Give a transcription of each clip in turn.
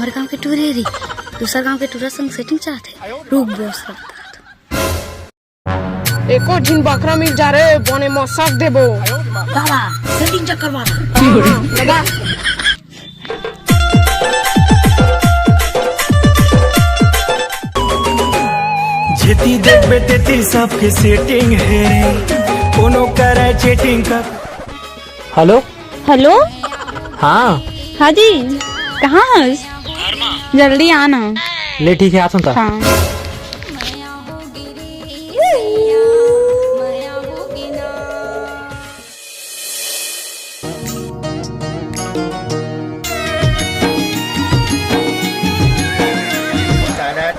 हमारे गांव के टूरे रही दूसरा गांव के टूरा संग सेटिंग चाहते रुक बॉस एको झिन बकरा मिल जा रे बने मसाक देबो बाबा सेटिंग चेक करवाना दादा जेती देख बेटे ती सबके सेटिंग है कोनो करे चीटिंग कर। हेलो हेलो हाँ हाँ जी कहाँ है? जल्दी आना। ले ठीक है आ सुनता। हाँ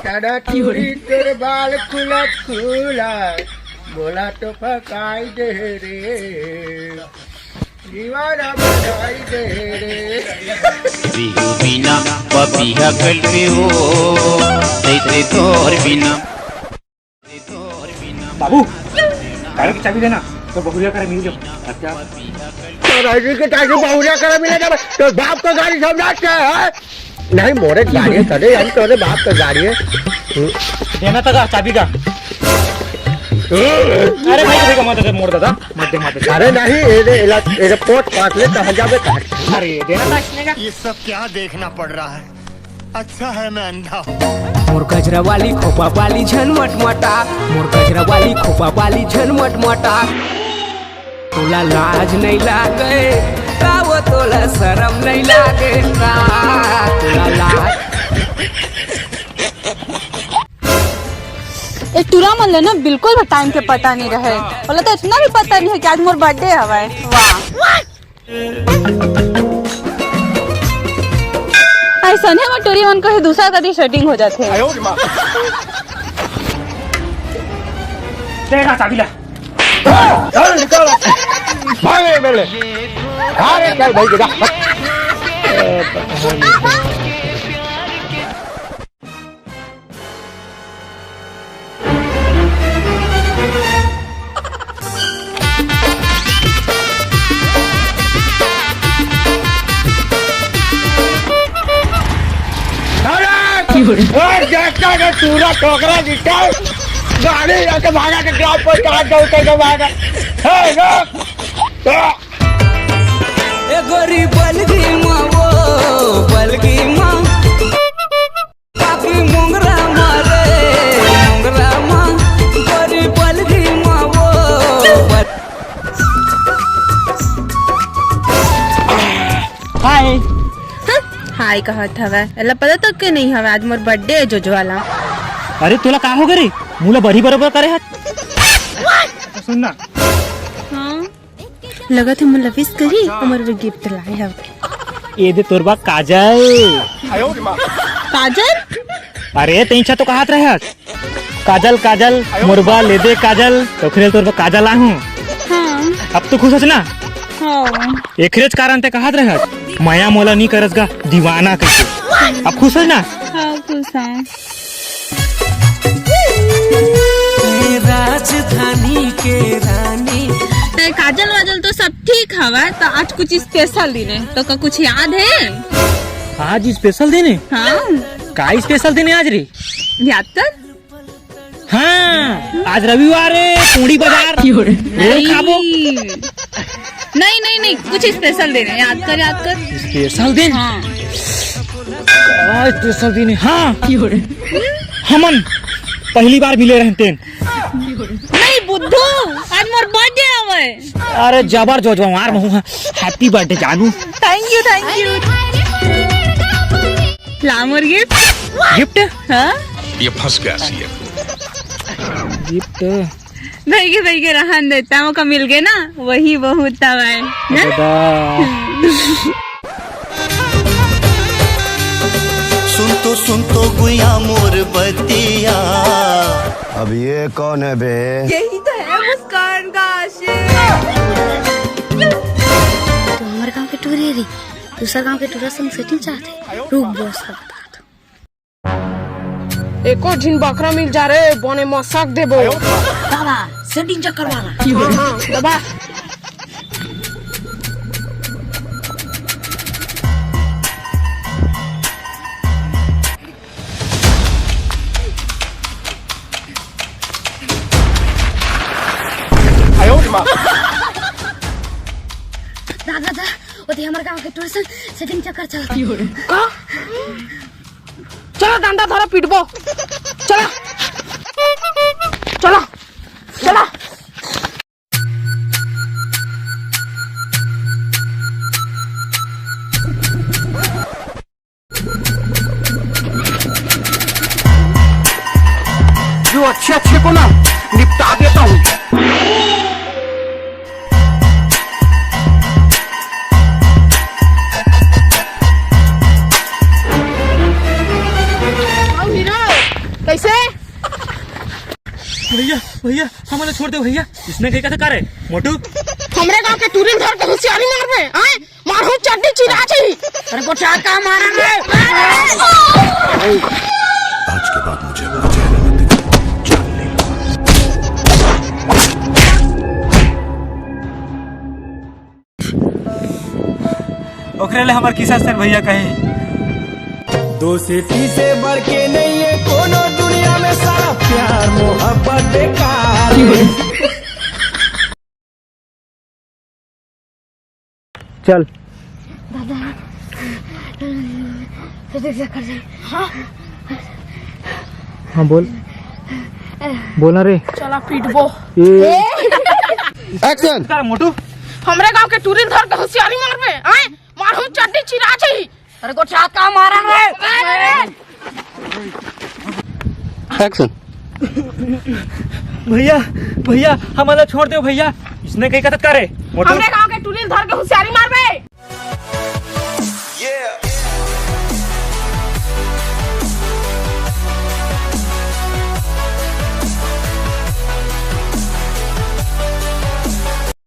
टाडा चूड़ी तेरे बाल खुला खुला बोला तो फकाई दे रे दीवाना बनाई दे रे बिहू बिना पपिया कल्पे हो तेरे तोर बिना बाबू गाड़ी की चाबी देना तो बहुरिया करे मिल जाओ। क्या तो राजी के टाइम बहुरिया करे मिले जब तो बाप का गाड़ी समझाते है नहीं मोरे गाड़ी है तड़े हम तोरे बाप का गाड़ी है देना तक चाबी का। अरे भाई कभी मत मोड़ दादा मत दे अरे नहीं ये पोट काट ले तो हजाबे काट। अरे देना था इसने का। ये सब क्या देखना पड़ रहा है? अच्छा है मैं अंधा हूँ। मोर गजरा वाली खोपा वाली झनमट मटा मोर गजरा वाली खोपा वाली झनमट मटा तोला लाज नहीं लागे वो तोला शर्म नहीं लागे तोला लाज। एक टूरा मन ले ना बिल्कुल भी टाइम के पता नहीं रहे बोला तो इतना भी पता नहीं है कि आज मोर बर्थडे हवा। वाह ऐसा नहीं मैं टूरी मन को दूसरा कभी सेटिंग हो जाते हैं। देगा चाबी ला। चल निकल भागे मेले अरे चल भाई जा पूरा टोकरा दिखता गाड़ी जाके भागा के ग्राउंड पर चढ़ जाओ भागा गोरी बलगी माँ वो बलगी माँ काफी मुंगरा मारे मुंगरा माँ गोरी बलगी माँ वो हाय हाय कहत हवा एला पता तक के नहीं हवा आज मोर बर्थडे है जोजो वाला। अरे तोला का हो गरी मुला बड़ी बरोबर करे हाथ सुन ना। हाँ लगा थे मुला विश करी उमर में गिफ्ट लाए हव। ये दे तोरबा काजल। काजल अरे तेंचा तो कहत रहे काजल काजल मुरबा ले दे काजल तो फिर तोरबा काजल आहू। हाँ अब तो खुश ना। हाँ एकरेज कारण ते कहत रहे माया मोला नहीं करस गा दीवाना करके अब खुश है ना। हाँ खुश है। राजधानी के रानी काजल वाजल तो सब ठीक हवा तो आज कुछ स्पेशल दिन है तो का कुछ याद है? आज स्पेशल दिन है। हाँ का स्पेशल दिन है आज रे? याद कर। हाँ आज रविवार है पूड़ी बाजार रोल खाबो। नहीं नहीं नहीं कुछ स्पेशल दिन है याद कर। स्पेशल दिन हाँ आज स्पेशल दिन है। हाँ हमन पहली बार मिले रहते नहीं बुद्धू आज मोर बर्थडे हवे। अरे जबर जोजो मार महू हैप्पी बर्थडे जानू। थैंक यू ला मोर गिफ्ट। गिफ्ट हाँ ये फंस गया सी गिफ्ट भाई के रहन देता मौका मिल गए ना वही बहुत है सुन तो गुया मोर बतिया। अब ये कौन है बे? यही तो है मुस्कान का आशिक। तो हमारे गांव के टूरे रही दूसरा गांव के टूरा संग सेटिंग चाहते रुक बॉस एको झिन बकरा मिल जा रे बने मसाक देबो बाबा सेटिंग चेक करवाना हाँ दबा ओती हमारे गांव के टूरिस्ट सेटिंग चक्कर चल का चला डंडा धरा पिटबो चला चला चला जो अच्छे अच्छे को ना निपटा देता हूँ। कैसे भैया भैया हमारा छोड़ दो भैया, इसने कहीं कैसे करे मोटू। हमरे गांव के टूरिस्ट धर के होशियारी मारबे आए मारू चड्डी चिरा छी अरे को का मारेंगे। आज के बाद मुझे चेहरा मत दिखाओ, जान ले। ओकरे ले हमार किसा सर भैया कहे दोस्ती से बढ़ के नहीं है कोनो दुनिया में, सारा प्यार मोहब्बत बेकार है। चल हाँ बोल बोला रे चला पिटबो एक्शन। मोटू हमरे गांव के टूरिस्ट धर के होशियारी मारबे आए मारू चड्डी चिरा छी अरे को का मारेंगे। एक्शन। भैया भैया हमारा छोड़ दो भैया, इसने कहीं कैसे करे मोटू। हमरे गांव के टूरिस्ट धर के होशियारी मारबे